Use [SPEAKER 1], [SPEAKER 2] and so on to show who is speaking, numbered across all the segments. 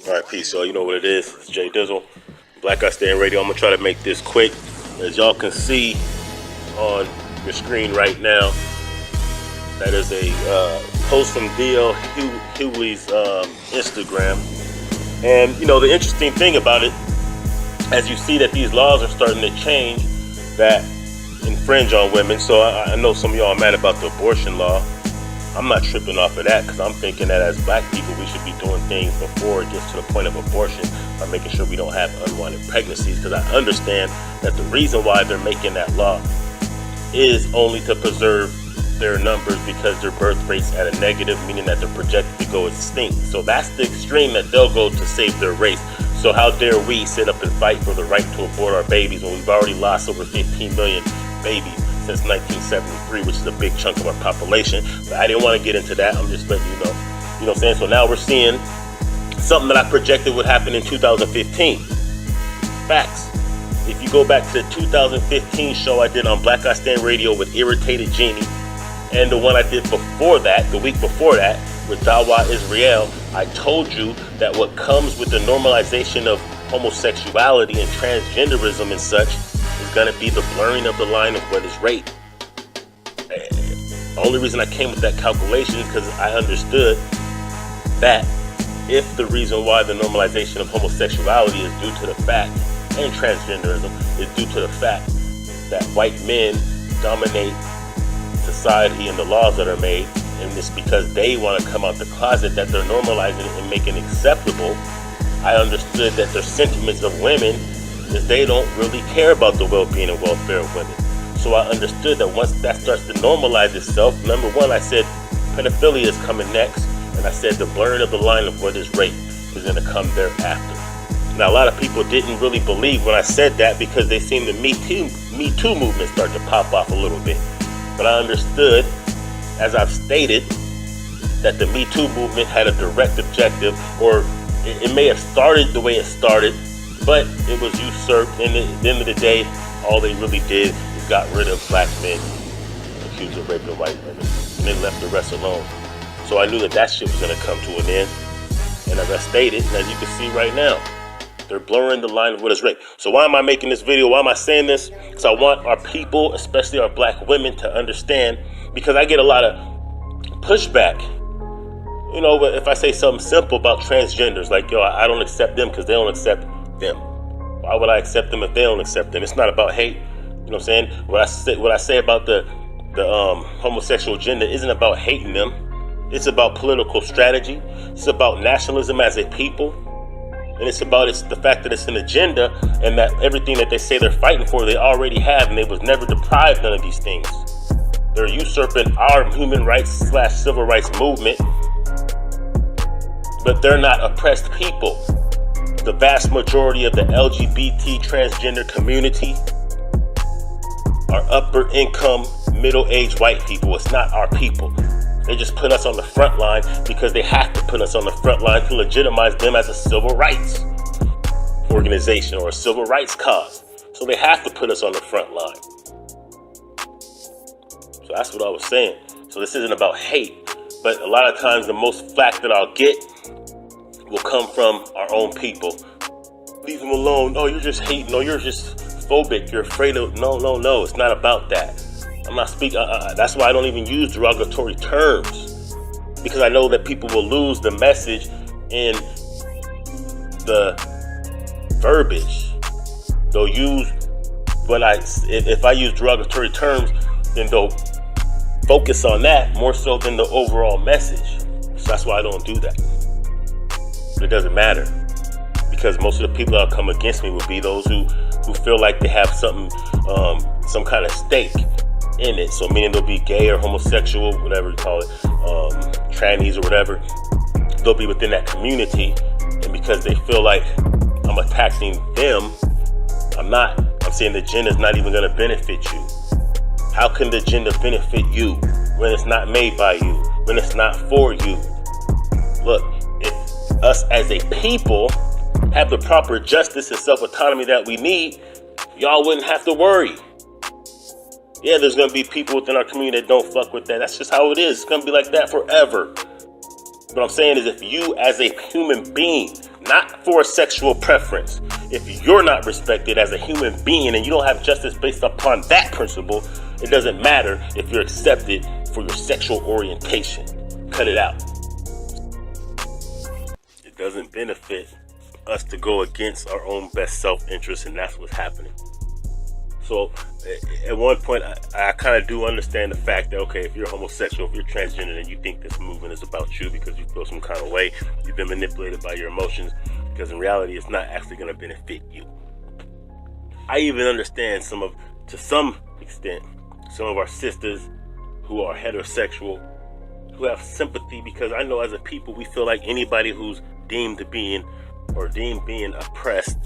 [SPEAKER 1] All right, peace. So you know what it is. It's Jay Dizzle, Black Guy Stand Radio. I'm gonna try to make this quick. As y'all can see on your screen right now, that is a post from D.L. Hughley's Instagram. And you know the interesting thing about it, as you see that these laws are starting to change that infringe on women. So I know some of y'all are mad about the abortion law. I'm not tripping off of that because I'm thinking that as black people, we should be doing things before it gets to the point of abortion by making sure we don't have unwanted pregnancies. Because I understand that the reason why they're making that law is only to preserve their numbers because their birth rate's at a negative, meaning that they're projected to go extinct. So that's the extreme that they'll go to save their race. So how dare we sit up and fight for the right to abort our babies when we've already lost over 15 million babies since 1973, which is a big chunk of our population. But I didn't want to get into that. I'm just letting you know. You know what I'm saying? So now we're seeing something that I projected would happen in 2015. Facts. If you go back to the 2015 show I did on Black Guy Stand Radio with Irritated Genie, and the one I did before that, the week before that, with Dawa Israel, I told you that what comes with the normalization of homosexuality and transgenderism and such is going to be the blurring of the line of what is rape. The only reason I came with that calculation is because I understood that if the reason why the normalization of homosexuality is due to the fact, and transgenderism is due to the fact that white men dominate society and the laws that are made, and it's because they want to come out the closet that they're normalizing it and making it acceptable. I understood that their sentiments of women is they don't really care about the well-being and welfare of women. So I understood that once that starts to normalize itself, number one, I said pedophilia is coming next, and I said the blurring of the line of what is rape is going to come thereafter. Now, a lot of people didn't really believe when I said that because they seen the Me Too movement start to pop off a little bit. But I understood, as I've stated, that the Me Too movement had a direct objective, or it may have started the way it started, but it was usurped. And at the end of the day, all they really did is got rid of black men accused of raping white women, and they left the rest alone. So I knew that that shit was going to come to an end. And as I stated, and as you can see right now, they're blurring the line of what is rape. So why am I making this video? Why am I saying this? Because I want our people, especially our black women, to understand, because I get a lot of pushback. You know, if I say something simple about transgenders, like, yo, I don't accept them because they don't accept them. Why would I accept them if they don't accept them? It's not about hate. You know what I'm saying? What I say about the homosexual agenda isn't about hating them. It's about political strategy. It's about nationalism as a people. And it's about the fact that it's an agenda, and that everything that they say they're fighting for, they already have, and they was never deprived none of these things. They're usurping our human rights / civil rights movement, but they're not oppressed people. The vast majority of the LGBT transgender community are upper income, middle-aged white people. It's not our people. They just put us on the front line because they have to put us on the front line to legitimize them as a civil rights organization or a civil rights cause. So they have to put us on the front line. So that's what I was saying. So this isn't about hate, but a lot of times the most flack that I'll get will come from our own people. Leave them alone. Oh, you're just hating. No, you're just phobic. You're afraid of. No. It's not about that. I'm not speaking. That's why I don't even use derogatory terms, because I know that people will lose the message in the verbiage. They'll use if I use derogatory terms, then they'll focus on that more so than the overall message. So that's why I don't do that. But it doesn't matter, because most of the people that'll come against me will be those who feel like they have something, some kind of stake in it. So meaning they'll be gay or homosexual, whatever you call it, trannies or whatever. They'll be within that community, and because they feel like I'm attacking them, I'm not. I'm saying the agenda is not even going to benefit you. How can the agenda benefit you when it's not made by you, when it's not for you? Look, if us as a people have the proper justice and self-autonomy that we need, y'all wouldn't have to worry. Yeah, there's going to be people within our community that don't fuck with that. That's just how it is. It's going to be like that forever. What I'm saying is, if you as a human being, not for a sexual preference. If you're not respected as a human being and you don't have justice based upon that principle, it doesn't matter if you're accepted for your sexual orientation. Cut it out. It doesn't benefit us to go against our own best self-interest, and that's what's happening. So at one point, I kind of do understand the fact that, okay, if you're homosexual, if you're transgender, and you think this movement is about you because you feel some kind of way, you've been manipulated by your emotions, because in reality, it's not actually going to benefit you. I even understand to some extent, some of our sisters who are heterosexual, who have sympathy, because I know as a people, we feel like anybody who's deemed being oppressed,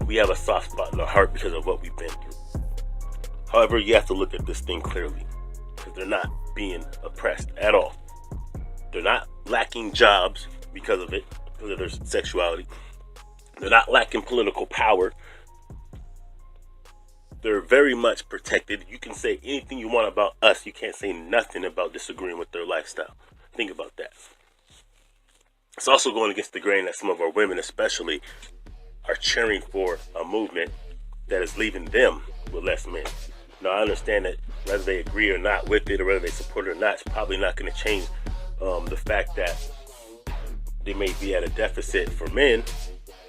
[SPEAKER 1] we have a soft spot in our heart because of what we've been through. However, you have to look at this thing clearly, because they're not being oppressed at all. They're not lacking jobs because of it, because of their sexuality. They're not lacking political power. They're very much protected. You can say anything you want about us. You can't say nothing about disagreeing with their lifestyle. Think about that. It's also going against the grain that some of our women especially are cheering for a movement that is leaving them with less men. Now, I understand that whether they agree or not with it, or whether they support it or not, it's probably not going to change the fact that they may be at a deficit for men.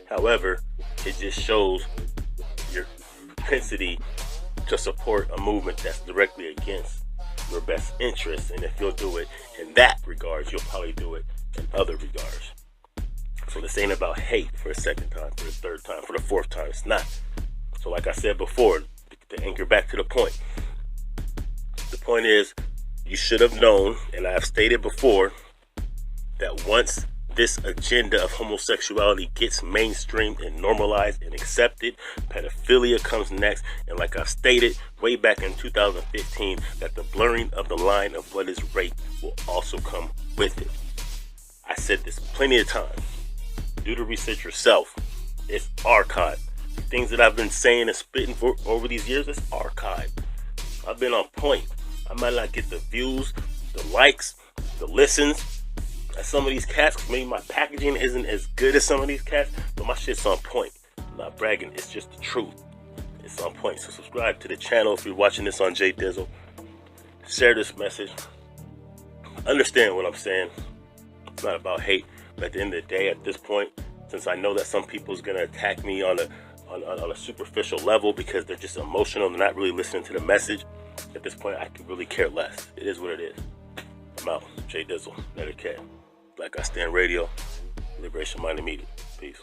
[SPEAKER 1] However, it just shows your propensity to support a movement that's directly against your best interests. And if you'll do it in that regards, you'll probably do it in other regards. So this ain't about hate for a second time, for the third time, for the fourth time. It's not. So like I said before, to anchor back to the point is, you should have known, and I have stated before, that once this agenda of homosexuality gets mainstream and normalized and accepted, pedophilia comes next. And like I stated way back in 2015, that the blurring of the line of what is rape will also come with it. I said this plenty of times. Do the research yourself. It's archived. The things that I've been saying and spitting for over these years, it's archived. I've been on point. I might not get the views, the likes, the listens as some of these cats. Maybe my packaging isn't as good as some of these cats, but my shit's on point. I'm not bragging. It's just the truth. It's on point. So subscribe to the channel if you're watching this on J Dizzle. Share this message. Understand what I'm saying. It's not about hate. But at the end of the day, at this point, since I know that some people's gonna attack me on a superficial level because they're just emotional, they're not really listening to the message, at this point I could really care less. It is what it is. I'm out. J Dizzle, Letter K. Black I Stand Radio, Liberation Minded Media. Peace.